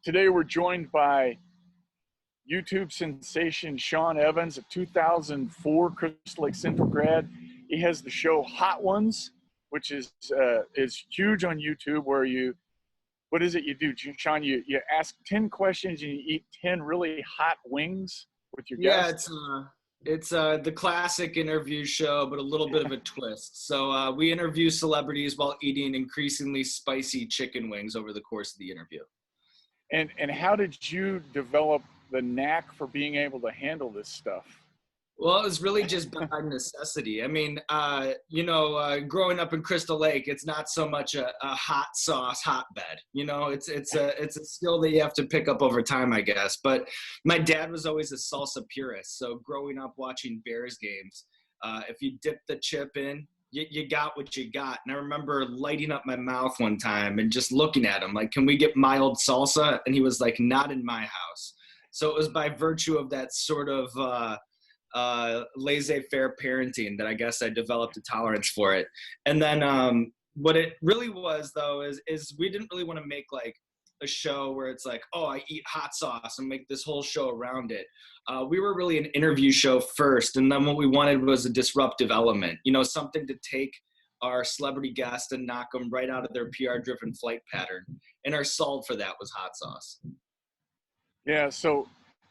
Today we're joined by YouTube sensation Sean Evans, a 2004 Crystal Lake Central grad. He has the show Hot Ones, which is huge on YouTube, where what is it you do, Sean? You ask 10 questions and you eat 10 really hot wings with your guests? Yeah, it's the classic interview show, but a little bit of a twist. So we interview celebrities while eating increasingly spicy chicken wings over the course of the interview. And how did you develop the knack for being able to handle this stuff? Well, it was really just by necessity. I mean, growing up in Crystal Lake, it's not so much a hot sauce hotbed. It's a skill that you have to pick up over time, I guess. But my dad was always a salsa purist. So growing up watching Bears games, if you dip the chip in, you got what you got. And I remember lighting up my mouth one time and just looking at him like, can we get mild salsa? And he was like, not in my house. So it was by virtue of that sort of laissez-faire parenting that I guess I developed a tolerance for it. And then what it really was, though, is we didn't really want to make like a show where it's like, oh, I eat hot sauce and make this whole show around it. We were really an interview show first, and then what we wanted was a disruptive element, something to take our celebrity guest and knock them right out of their PR-driven flight pattern. And our solve for that was hot sauce. Yeah, so,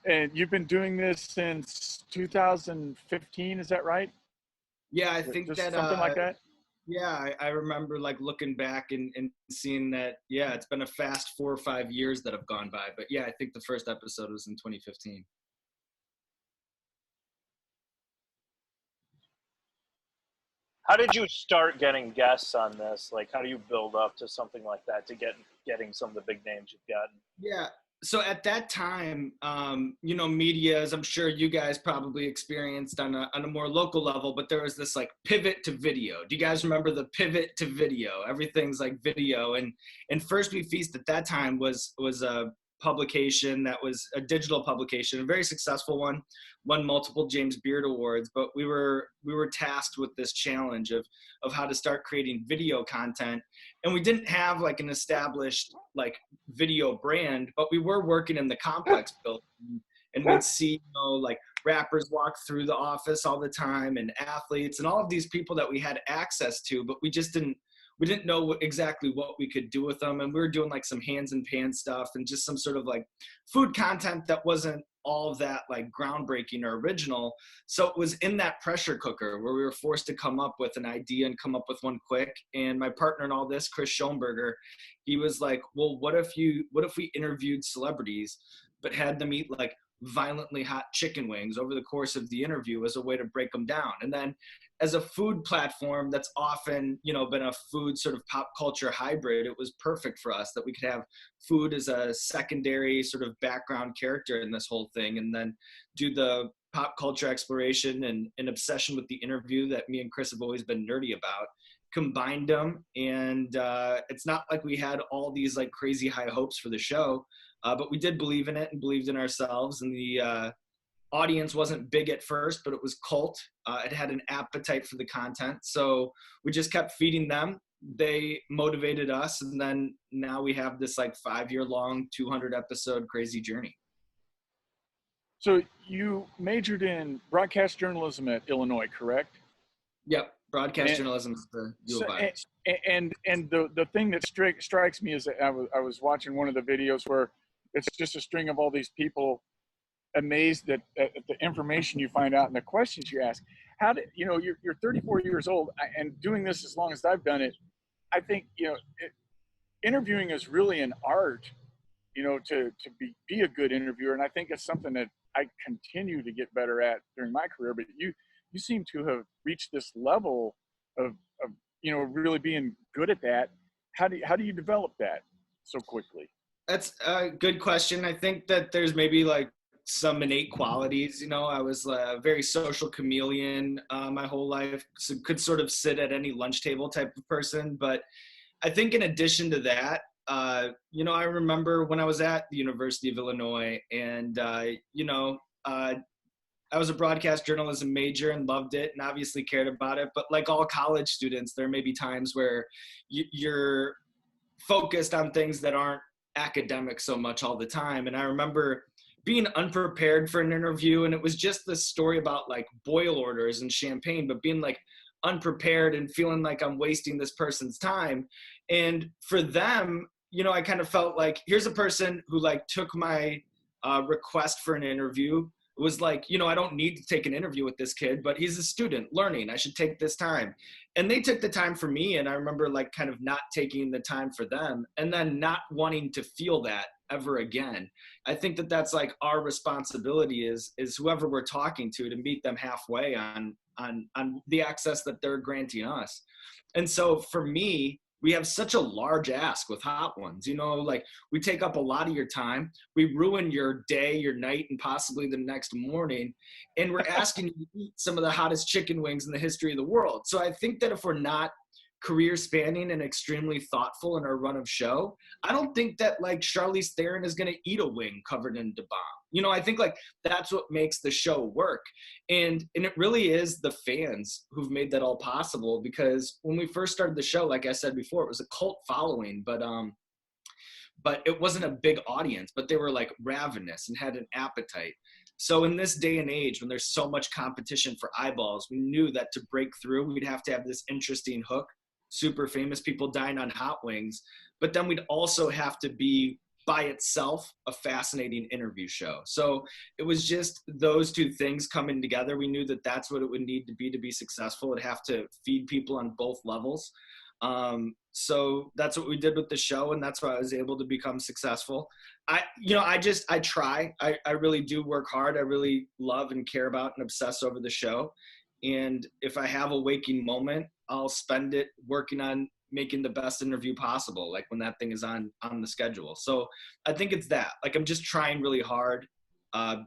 and you've been doing this since 2015, is that right? Yeah, I think just that something like that. Yeah, I remember like looking back and seeing that, yeah, it's been a fast 4 or 5 years that have gone by. But yeah, I think the first episode was in 2015. How did you start getting guests on this? Like, how do you build up to something like that to getting some of the big names you've gotten? Yeah. So at that time, media, as I'm sure you guys probably experienced on a more local level, but there was this like pivot to video. Do you guys remember the pivot to video? Everything's like video. And First We Feast at that time was a publication that was a digital publication, a very successful one, won multiple James Beard Awards, but we were tasked with this challenge of how to start creating video content. And we didn't have like an established like video brand, but we were working in the complex building, and we'd see, like rappers walk through the office all the time, and athletes and all of these people that we had access to, but we didn't know exactly what we could do with them. And we were doing like some hands and pans stuff and just some sort of like food content that wasn't all that like groundbreaking or original. So it was in that pressure cooker where we were forced to come up with an idea and come up with one quick. And my partner in all this, Chris Schoenberger, he was like, well, what if we interviewed celebrities, but had them eat like violently hot chicken wings over the course of the interview as a way to break them down? And then as a food platform that's often, been a food sort of pop culture hybrid, it was perfect for us that we could have food as a secondary sort of background character in this whole thing, and then do the pop culture exploration and an obsession with the interview that me and Chris have always been nerdy about, combined them. And it's not like we had all these like crazy high hopes for the show, but we did believe in it and believed in ourselves. And the audience wasn't big at first, but it was cult. It had an appetite for the content. So we just kept feeding them. They motivated us. And then now we have this like 5-year-long, 200-episode crazy journey. So you majored in broadcast journalism at Illinois, correct? Yep. Broadcast journalism is the U of I. And the thing that strikes me is that I was watching one of the videos where it's just a string of all these people amazed at the information you find out and the questions you ask. How did you're 34 years old, and doing this as long as I've done it, I think interviewing is really an art, to be a good interviewer, and I think it's something that I continue to get better at during my career. But you seem to have reached this level of really being good at that. How do you develop that so quickly? That's a good question. I think that there's maybe like some innate qualities. I was a very social chameleon my whole life, so could sort of sit at any lunch table type of person. But I think in addition to that, I remember when I was at the University of Illinois, and I was a broadcast journalism major and loved it and obviously cared about it. But like all college students, there may be times where you're focused on things that aren't academic so much all the time. And I remember being unprepared for an interview, and it was just this story about like boil orders and champagne, but being like unprepared and feeling like I'm wasting this person's time. And for them, you know, I kind of felt like, here's a person who like took my request for an interview. It was like, you know, I don't need to take an interview with this kid, but he's a student learning. I should take this time. And they took the time for me. And I remember like kind of not taking the time for them and then not wanting to feel that ever again. I think that that's like our responsibility is whoever we're talking to meet them halfway on the access that they're granting us. And so for me, we have such a large ask with Hot Ones, you know, like we take up a lot of your time. We ruin your day, your night, and possibly the next morning. And we're asking you to eat some of the hottest chicken wings in the history of the world. So I think that if we're not career spanning and extremely thoughtful in our run of show, I don't think that like Charlize Theron is going to eat a wing covered in Da Bomb. You know, I think like that's what makes the show work. And it really is the fans who've made that all possible, because when we first started the show, like I said before, it was a cult following, but it wasn't a big audience, but they were like ravenous and had an appetite. So in this day and age, when there's so much competition for eyeballs, we knew that to break through, we'd have to have this interesting hook, super famous people dying on hot wings, but then we'd also have to be by itself a fascinating interview show. So it was just those two things coming together. We knew that that's what it would need to be successful. It'd have to feed people on both levels. So that's what we did with the show, and that's why I was able to become successful. I try. I really do work hard. I really love and care about and obsess over the show. And if I have a waking moment, I'll spend it working on making the best interview possible, like when that thing is on the schedule. So I think it's that. Like I'm just trying really hard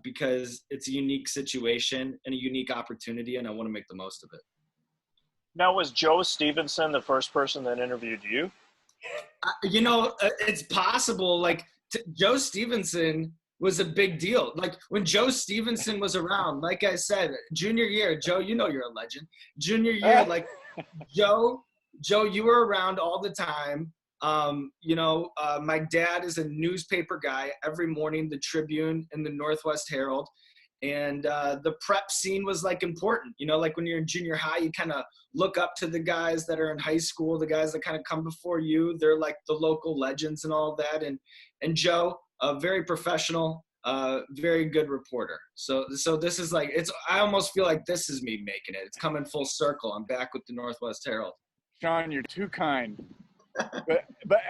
because it's a unique situation and a unique opportunity, and I want to make the most of it. Now, was Joe Stevenson the first person that interviewed you? You know, it's possible. Like Joe Stevenson was a big deal. Like when Joe Stevenson was around, like I said, junior year, Joe, you know you're a legend. Junior year, like Joe, you were around all the time. My dad is a newspaper guy. Every morning, the Tribune and the Northwest Herald. And the prep scene was like important, you know, like when you're in junior high, you kind of look up to the guys that are in high school, the guys that kind of come before you. They're like the local legends and all that. And Joe, a very professional, very good reporter. So this is like, I almost feel like this is me making it. It's coming full circle. I'm back with the Northwest Herald. Sean, you're too kind.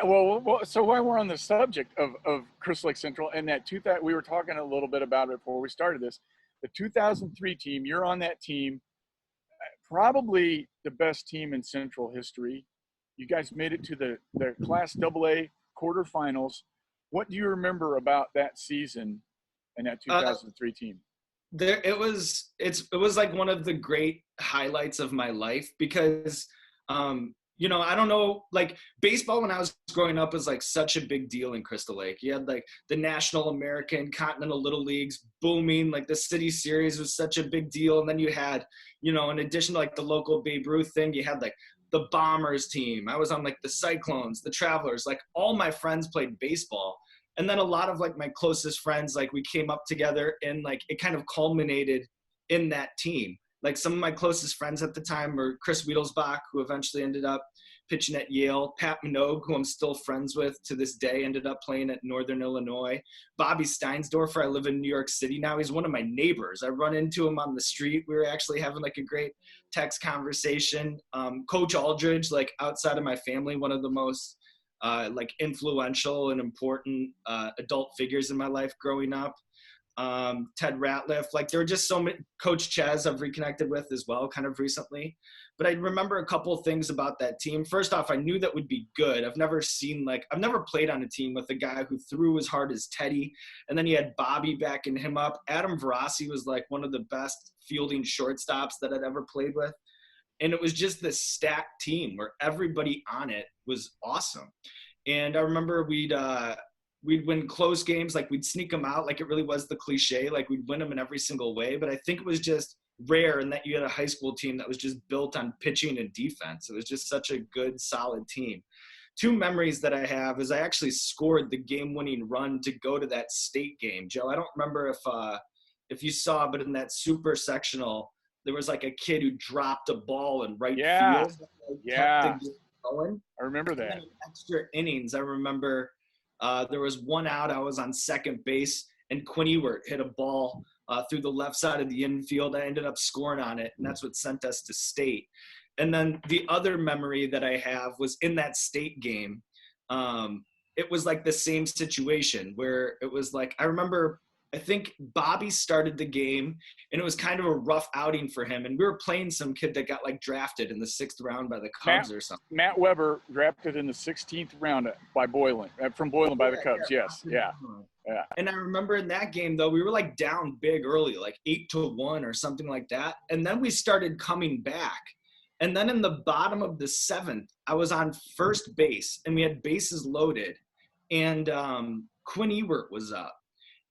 Well, so while we're on the subject of Crystal Lake Central and that we were talking a little bit about it before we started this, the 2003 team, you're on that team, probably the best team in Central history. You guys made it to the Class AA quarterfinals. What do you remember about that season and that 2003 team? It was like one of the great highlights of my life because I don't know, like baseball when I was growing up was like such a big deal in Crystal Lake. You had like the National American Continental Little Leagues booming, like the City Series was such a big deal. And then you had, in addition to like the local Babe Ruth thing, you had like the Bombers team. I was on like the Cyclones, the Travelers, like all my friends played baseball. And then a lot of like my closest friends, like we came up together and like it kind of culminated in that team. Like some of my closest friends at the time were Chris Wiedelsbach, who eventually ended up pitching at Yale. Pat Minogue, who I'm still friends with to this day, ended up playing at Northern Illinois. Bobby Steinsdorfer, I live in New York City now. He's one of my neighbors. I run into him on the street. We were actually having like a great text conversation. Coach Aldridge, like outside of my family, one of the most like influential and important adult figures in my life growing up. Ted Ratliff, like there were just so many. Coach Ches I've reconnected with as well kind of recently. But I remember a couple of things about that team. First off, I knew that would be good. I've never played on a team with a guy who threw as hard as Teddy. And then you had Bobby backing him up. Adam Verassi was like one of the best fielding shortstops that I'd ever played with. And it was just this stacked team where everybody on it was awesome. And I remember we'd win close games, like we'd sneak them out, like it really was the cliche, like we'd win them in every single way. But I think it was just rare in that you had a high school team that was just built on pitching and defense. It was just such a good, solid team. two memories that I have is I actually scored the game-winning run to go to that state game. Joe, I don't remember if you saw, but in that super sectional, there was like a kid who dropped a ball in right field. Kept the game going. I remember And that. then in extra innings, I remember there was one out. I was on second base, and Quinn Ewert hit a ball through the left side of the infield. I ended up scoring on it, and that's what sent us to state. And then the other memory that I have was in that state game. It was like the same situation where it was like, I remember, I think Bobby started the game, and it was kind of a rough outing for him. And we were playing some kid that got like drafted in the 6th round by the Cubs or something. Matt Weber drafted in the 16th round by Boylan, from Boylan by the Cubs. Yes. Yeah. And I remember in that game though, we were like down big early, like 8-1 or something like that. And then we started coming back. And then in the bottom of the 7th, I was on first base, and we had bases loaded, and Quinn Ewert was up.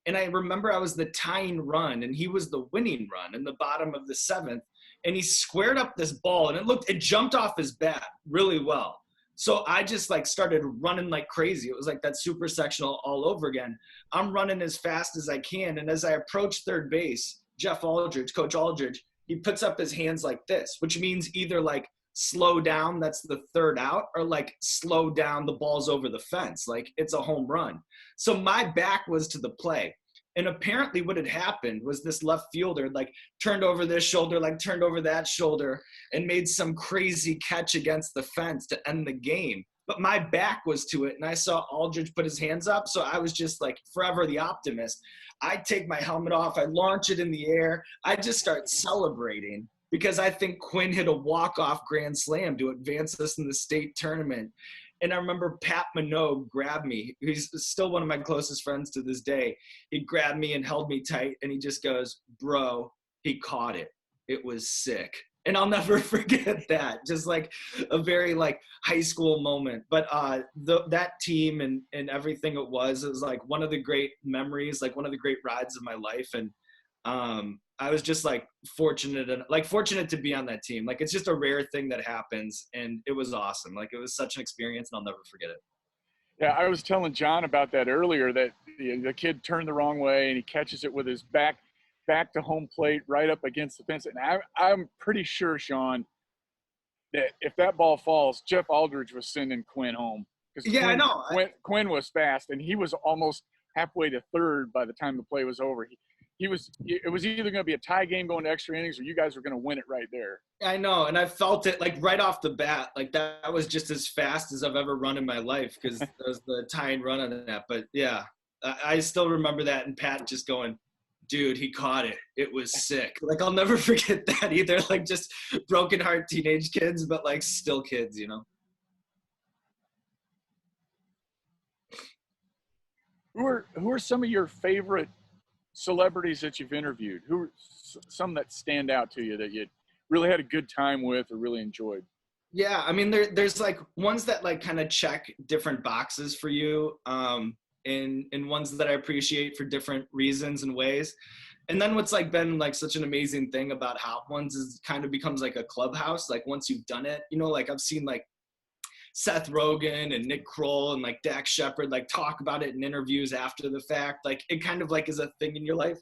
And I remember I was the tying run, and he was the winning run in the bottom of the 7th. And he squared up this ball, and it jumped off his bat really well. So I just like started running like crazy. It was like that super sectional all over again. I'm running as fast as I can. And as I approach third base, Coach Aldridge, he puts up his hands like this, which means either like slow down, that's the third out, or like slow down, the ball's over the fence. Like it's a home run. So my back was to the play. And apparently what had happened was this left fielder like turned over this shoulder, like turned over that shoulder, and made some crazy catch against the fence to end the game. But my back was to it, and I saw Aldridge put his hands up, so I was just like forever the optimist. I take my helmet off, I launch it in the air, I just start celebrating because I think Quinn hit a walk-off grand slam to advance us in the state tournament. And I remember Pat Minogue grabbed me. He's still one of my closest friends to this day. He grabbed me and held me tight, and he just goes, "Bro, he caught it. It was sick." And I'll never forget that. Just like a very like high school moment. But that team and everything it was like one of the great memories, like one of the great rides of my life. And I was just like fortunate to be on that team. Like it's just a rare thing that happens, and it was awesome. Like it was such an experience, and I'll never forget it. Yeah, I was telling John about that earlier, that the kid turned the wrong way and he catches it with his back to home plate right up against the fence. And I'm pretty sure, Sean, that if that ball falls, Jeff Aldridge was sending Quinn home. Yeah, I know. Quinn was fast, and he was almost halfway to third by the time the play was over. It was either going to be a tie game going to extra innings, or you guys were going to win it right there. I know, and I felt it like right off the bat. Like that was just as fast as I've ever run in my life, because there was the tying run on that. But yeah, I still remember that, and Pat just going, "Dude, he caught it. It was sick." Like I'll never forget that either. Like just broken heart teenage kids, but like still kids, you know. Who are some of your favorite celebrities that you've interviewed? Who are some that stand out to you that you really had a good time with or really enjoyed? Yeah, I mean, there's like ones that like kind of check different boxes for you, and ones that I appreciate for different reasons and ways. And then what's like been like such an amazing thing about Hot Ones is kind of becomes like a clubhouse. Like once you've done it, you know, like I've seen like Seth Rogen and Nick Kroll and like Dax Shepard like talk about it in interviews after the fact. Like it kind of like is a thing in your life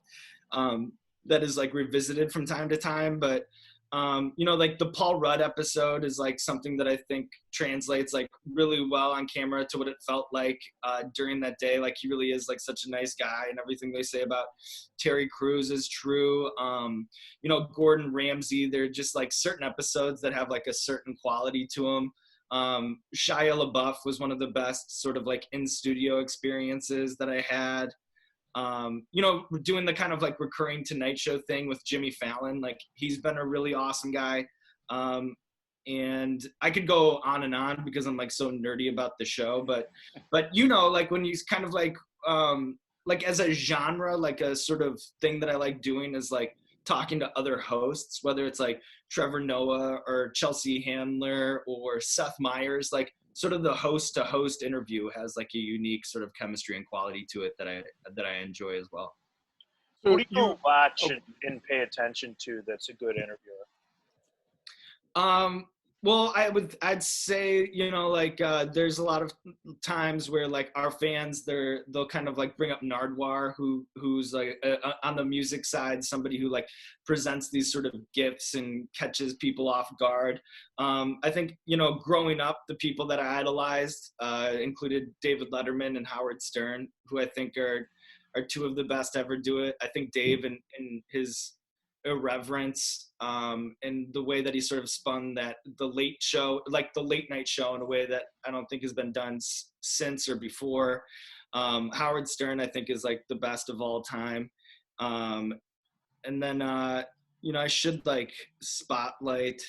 that is like revisited from time to time. But you know, like the Paul Rudd episode is like something that I think translates like really well on camera to what it felt like during that day. Like he really is like such a nice guy, and everything they say about Terry Crews is true. You know, Gordon Ramsay, they're just like certain episodes that have like a certain quality to them. Shia LaBeouf was one of the best sort of like in studio experiences that I had. You know, doing the kind of like recurring Tonight Show thing with Jimmy Fallon, like he's been a really awesome guy. And I could go on and on because I'm like so nerdy about the show, but you know, like when you kind of like as a genre, like a sort of thing that I like doing is like talking to other hosts, whether it's like Trevor Noah or Chelsea Handler or Seth Meyers, like sort of the host to host interview has like a unique sort of chemistry and quality to it that I enjoy as well. So who do you watch and pay attention to that's a good interviewer? Well, I'd say, you know, like there's a lot of times where like our fans, they'll kind of like bring up Nardwar, who's like on the music side, somebody who like presents these sort of gifts and catches people off guard. I think, you know, growing up, the people that I idolized included David Letterman and Howard Stern, who I think are two of the best to ever do it. I think Dave and his irreverence and the way that he sort of spun that the late show, like the late night show, in a way that I don't think has been done since or before. Howard Stern, I think, is like the best of all time. And then you know, I should like spotlight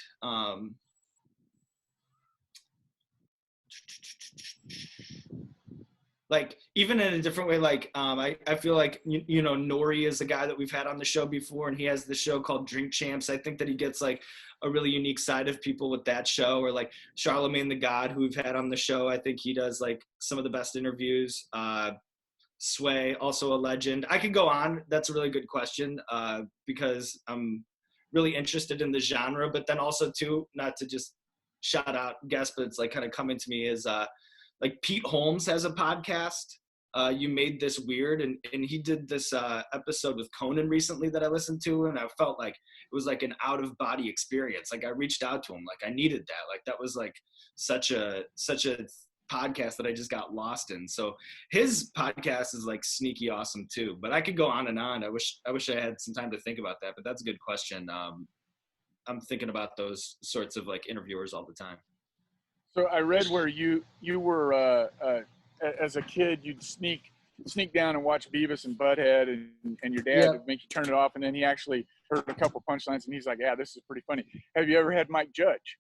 like even in a different way, like I feel like you know, Nori is a guy that we've had on the show before, and he has the show called Drink Champs. I think that he gets like a really unique side of people with that show. Or like Charlemagne the God, who we've had on the show, I think he does like some of the best interviews. Sway, also a legend. I could go on. That's a really good question because I'm really interested in the genre, but then also too, not to just shout out guests, but it's like kind of coming to me is like Pete Holmes has a podcast. You Made This Weird, and he did this episode with Conan recently that I listened to, and I felt like it was like an out of body experience. Like I reached out to him, like I needed that. Like that was like such a podcast that I just got lost in. So his podcast is like sneaky awesome too. But I could go on and on. I wish I had some time to think about that. But that's a good question. I'm thinking about those sorts of like interviewers all the time. So I read where you were as a kid, you'd sneak down and watch Beavis and Butthead, and your dad would make you turn it off, and then he actually heard a couple punchlines, and he's like, "Yeah, this is pretty funny." Have you ever had Mike Judge?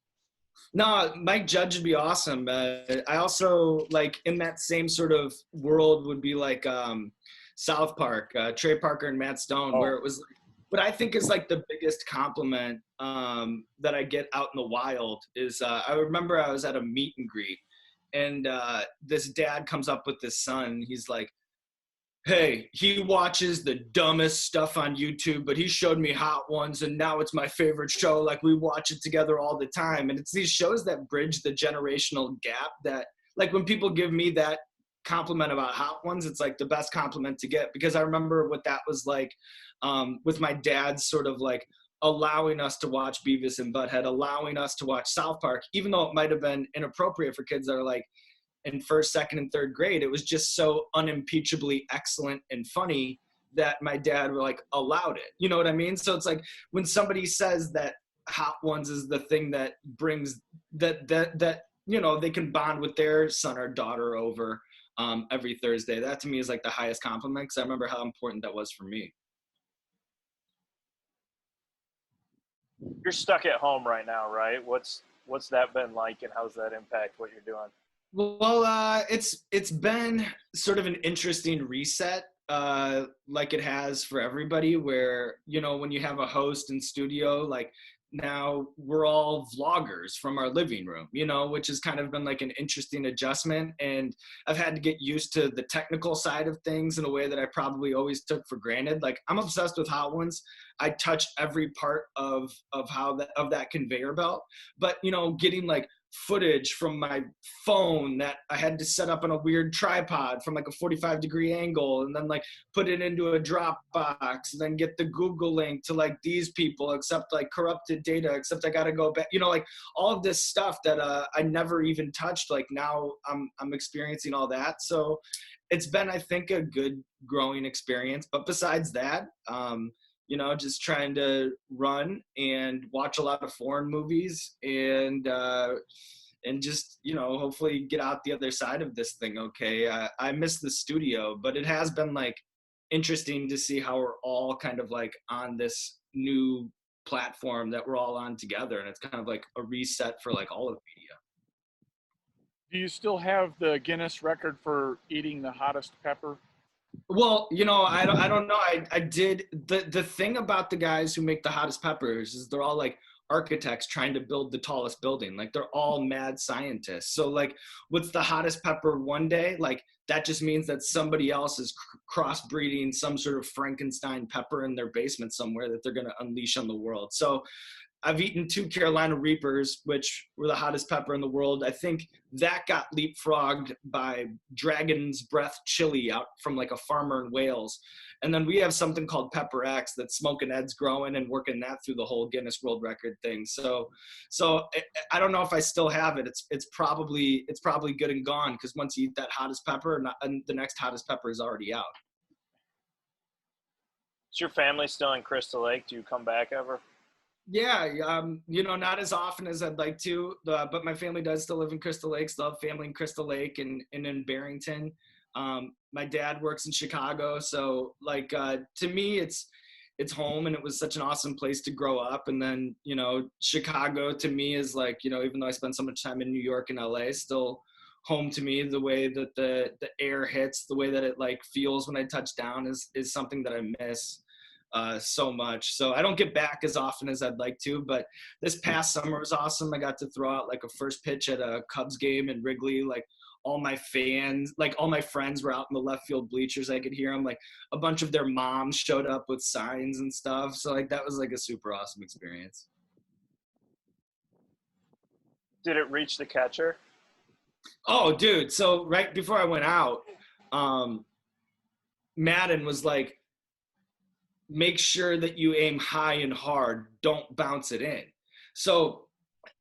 No, Mike Judge would be awesome. I also like in that same sort of world would be like South Park, Trey Parker and Matt Stone, where it was like, what I think is like the biggest compliment that I get out in the wild is I remember I was at a meet and greet, and this dad comes up with this son. He's like, "Hey, he watches the dumbest stuff on YouTube, but he showed me Hot Ones, and now it's my favorite show. Like we watch it together all the time." And it's these shows that bridge the generational gap that, like, when people give me that compliment about Hot Ones, it's like the best compliment to get, because I remember what that was like with my dad sort of like allowing us to watch Beavis and Butthead, allowing us to watch South Park, even though it might have been inappropriate for kids that are like in first, second, and third grade. It was just so unimpeachably excellent and funny that my dad like allowed it. You know what I mean? So it's like when somebody says that Hot Ones is the thing that brings that you know, they can bond with their son or daughter over every Thursday. That to me is like the highest compliment, because I remember how important that was for me. You're stuck at home right now, right? What's that been like, and how's that impact what you're doing? Well, it's been sort of an interesting reset, like it has for everybody, where, you know, when you have a host in studio, like now we're all vloggers from our living room, you know, which has kind of been like an interesting adjustment. And I've had to get used to the technical side of things in a way that I probably always took for granted. Like I'm obsessed with Hot Ones. I touch every part of that conveyor belt, but, you know, getting like footage from my phone that I had to set up on a weird tripod from like a 45-degree angle, and then like put it into a Dropbox, and then get the Google link to like these people, except like corrupted data, except I got to go back, you know, like all of this stuff that I never even touched. Like now I'm experiencing all that. So it's been, I think, a good growing experience. But besides that, you know, just trying to run and watch a lot of foreign movies and just, you know, hopefully get out the other side of this thing. Okay. I miss the studio, but it has been like interesting to see how we're all kind of like on this new platform that we're all on together. And it's kind of like a reset for like all of media. Do you still have the Guinness record for eating the hottest pepper? Well, you know, I don't know. I did the thing about the guys who make the hottest peppers is they're all like architects trying to build the tallest building. Like they're all mad scientists. So like what's the hottest pepper one day? Like that just means that somebody else is crossbreeding some sort of Frankenstein pepper in their basement somewhere that they're going to unleash on the world. So I've eaten 2 Carolina Reapers, which were the hottest pepper in the world. I think that got leapfrogged by Dragon's Breath chili out from like a farmer in Wales. And then we have something called Pepper X that Smoking Ed's growing and working that through the whole Guinness World Record thing. So I don't know if I still have it. It's probably good and gone, because once you eat that hottest pepper, and the next hottest pepper is already out. Is your family still in Crystal Lake? Do you come back ever? Yeah, not as often as I'd like to, but my family does still live in Crystal Lake. Still have family in Crystal Lake and in Barrington. My dad works in Chicago, so like to me, it's home, and it was such an awesome place to grow up. And then Chicago to me is like, even though I spent so much time in New York and LA, still home to me. The way that the air hits, the way that it like feels when I touch down is something that I miss so much. So I don't get back as often as I'd like to, but this past summer was awesome. I got to throw out like a first pitch at a Cubs game in Wrigley. Like all my friends were out in the left field bleachers. I could hear them. Like a bunch of their moms showed up with signs and stuff. So like that was like a super awesome experience. Did it reach the catcher? Oh, dude. So right before I went out, Madden was like, make sure that you aim high and hard, don't bounce it in. So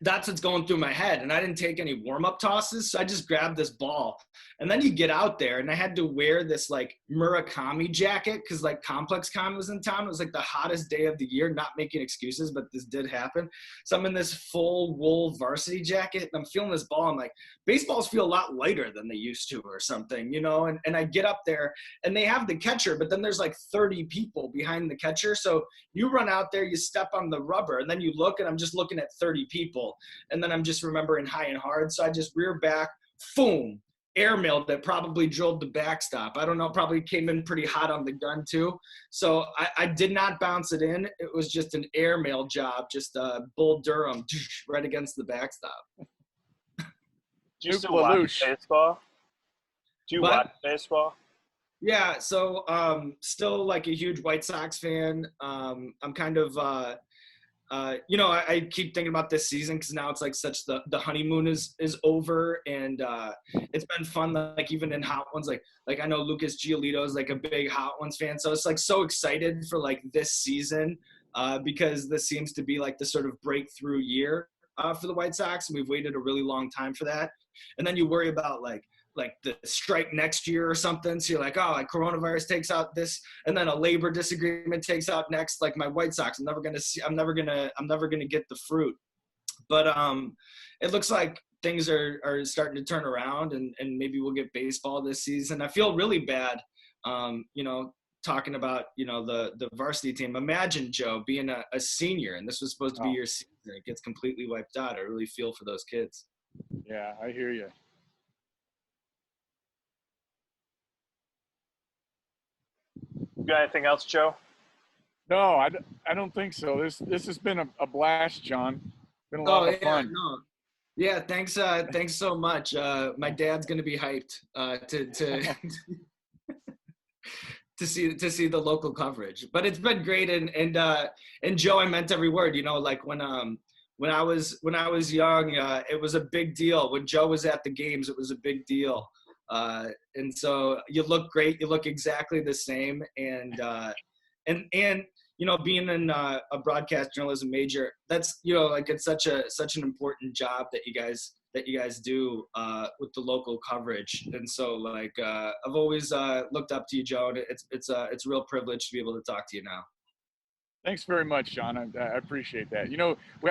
that's what's going through my head. And I didn't take any warm-up tosses, so I just grabbed this ball. And then you get out there, and I had to wear this like Murakami jacket because like Complex Con was in town. It was like the hottest day of the year, not making excuses, but this did happen. So I'm in this full wool varsity jacket, and I'm feeling this ball. I'm like, baseballs feel a lot lighter than they used to or something, and I get up there, and they have the catcher, but then there's like 30 people behind the catcher. So you run out there, you step on the rubber, and then you look, and I'm just looking at 30 people. And then I'm just remembering high and hard. So I just rear back, boom, airmailed it, probably drilled the backstop. I don't know, probably came in pretty hot on the gun too. So I did not bounce it in. It was just an airmail job, just Bull Durham right against the backstop. Do you still watch baseball? Do you watch baseball? Yeah, so still like a huge White Sox fan. I'm kind of I keep thinking about this season because now it's like such the honeymoon is over, and it's been fun. Like even in hot ones, like I know Lucas Giolito is like a big hot ones fan, so it's like so excited for like this season because this seems to be like the sort of breakthrough year for the White Sox, and we've waited a really long time for that. And then you worry about like the strike next year or something. So you're like, oh, like coronavirus takes out this, and then a labor disagreement takes out next. Like my White Sox, I'm never gonna get the fruit. But it looks like things are starting to turn around, and maybe we'll get baseball this season. I feel really bad, talking about the varsity team. Imagine, Joe, being a senior, and this was supposed to be your season. It gets completely wiped out. I really feel for those kids. Yeah, I hear you. You got anything else, Joe? No, I don't think so. This has been a blast, John. Been a lot of fun. No. Yeah, thanks so much. My dad's gonna be hyped to to see the local coverage. But it's been great, and Joe, I meant every word. Like when I was young, it was a big deal. When Joe was at the games, it was a big deal. And so you look great. You look exactly the same. And being in a broadcast journalism major, that's, like it's such an important job that you guys do, with the local coverage. And so like, I've always, looked up to you, Joe, and it's a real privilege to be able to talk to you now. Thanks very much, John. I appreciate that.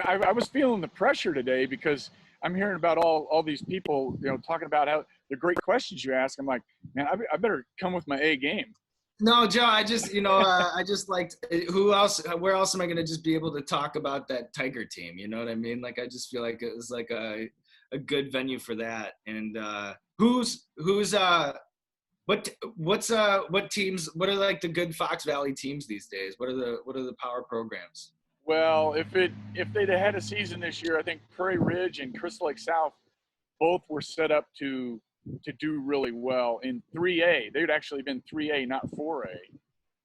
I was feeling the pressure today because I'm hearing about all these people, talking about how the great questions you ask. I'm like, man, I better come with my A game. No, Joe, I just, I just liked where else am I going to just be able to talk about that Tiger team? You know what I mean? Like, I just feel like it was like a good venue for that. And what teams, what are like the good Fox Valley teams these days? What are the power programs? Well, if they'd had a season this year, I think Prairie Ridge and Crystal Lake South both were set up to do really well in 3A. They'd actually been 3A, not 4A.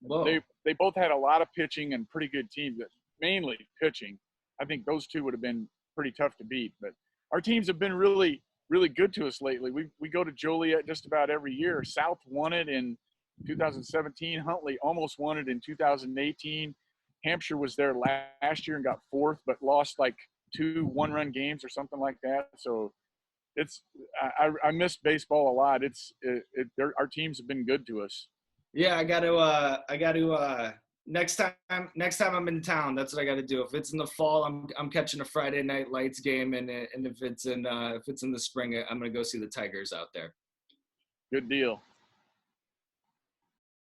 Whoa. They both had a lot of pitching and pretty good teams, mainly pitching. I think those two would have been pretty tough to beat. But our teams have been really, really good to us lately. We go to Joliet just about every year. South won it in 2017. Huntley almost won it in 2018. Hampshire was there last year and got fourth, but lost like 2 one-run games or something like that. So I miss baseball a lot. Our teams have been good to us. Yeah, I got to next time I'm in town, that's what I got to do. If it's in the fall, I'm catching a Friday night lights game, and if it's in the spring, I'm gonna go see the Tigers out there. Good deal.